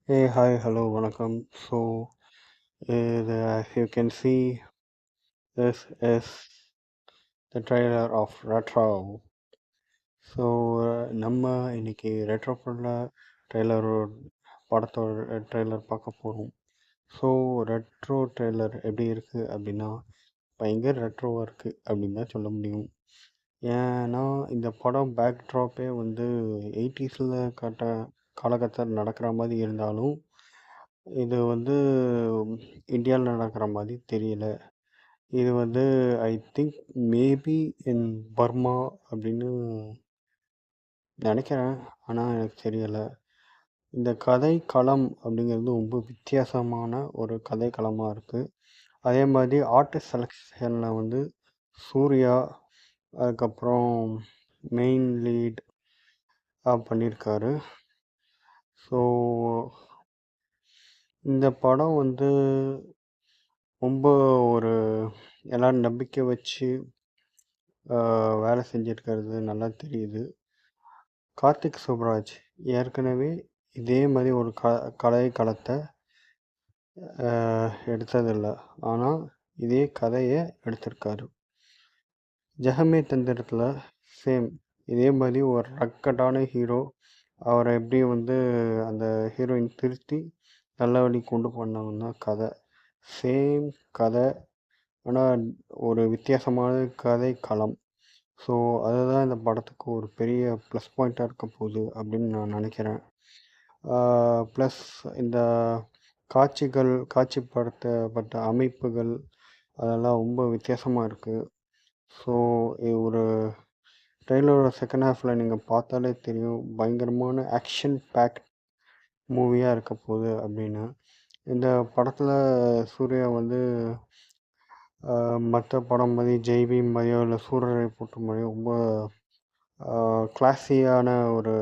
Hey, hi, hello, welcome. As you can see, this is the trailer of Retro. நம்ம இன்னைக்கு ரெட்ரோஃபுல்ல trailer படத்தோட trailer பார்க்க போகிறோம். So retro trailer எப்படி இருக்குது அப்படின்னா பயங்கர ரெட்ரோவாக இருக்குது அப்படின்னு தான் சொல்ல முடியும். ஏன்னா இந்த படம் பேக்ட்ராப்பே வந்து 80ஸில் காலகட்டத்தில் நடக்கிற மாதிரி இருந்தாலும் இது வந்து இந்தியாவில் நடக்கிற மாதிரி தெரியல. இது வந்து I think maybe in Burma அப்படின்னு நினைக்கிறேன். ஆனால் எனக்கு தெரியலை. இந்த கதை களம் அப்படிங்கிறது ரொம்ப வித்தியாசமான ஒரு கதை களமாக இருக்குது. அதே மாதிரி ஆர்டிஸ்ட் செலெக்ஷனில் வந்து சூர்யா, அதுக்கப்புறம் மெயின் லீட் பண்ணியிருக்காரு. ஸோ இந்த படம் வந்து ரொம்ப ஒரு எல்லாரும் நம்பிக்கை வச்சு வேலை செஞ்சுருக்கிறது நல்லா தெரியுது. கார்த்திக் சுப்ராஜ் ஏற்கனவே இதே மாதிரி ஒரு கதை களத்தை எடுத்ததில்லை, ஆனால் இதே கதையை எடுத்திருக்காரு. ஜெகமே தந்திரத்தில் சேம் இதே மாதிரி ஒரு ரக்கட்டான ஹீரோ, அவரை எப்படி வந்து அந்த ஹீரோயின் திருத்தி நல்ல வழி கொண்டு போனாங்கன்னா கதை சேம் கதை, ஆனால் ஒரு வித்தியாசமான கதை களம். ஸோ அதுதான் இந்த படத்துக்கு ஒரு பெரிய ப்ளஸ் பாயிண்ட்டாக இருக்க போகுது அப்படின்னு நான் நினைக்கிறேன். ப்ளஸ் இந்த காட்சிப்படுத்தப்பட்ட அமைப்புகள் அதெல்லாம் ரொம்ப வித்தியாசமாக இருக்குது. ஸோ ஒரு ட்ரெய்லரோட செகண்ட் ஹாஃபில் நீங்கள் பார்த்தாலே தெரியும் பயங்கரமான ஆக்ஷன் பேக் மூவியாக இருக்க போகுது அப்படின்னு. இந்த படத்தில் சூர்யா வந்து மற்ற படம் மாதிரி ஜெய்பீம் மாதிரியோ இல்லை சூரரை போட்டு மாதிரியோ ரொம்ப கிளாஸியான ஒரு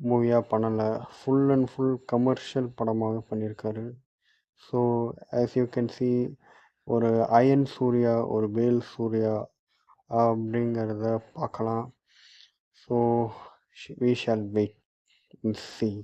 மூவியாக பண்ணலை. ஃபுல் அண்ட் ஃபுல் கமர்ஷியல் படமாக பண்ணியிருக்காரு. So as you can see, ஒரு அயன் சூர்யா, ஒரு வேல் சூர்யா அப்படிங்கிறத பார்க்கலாம். So we shall wait and see.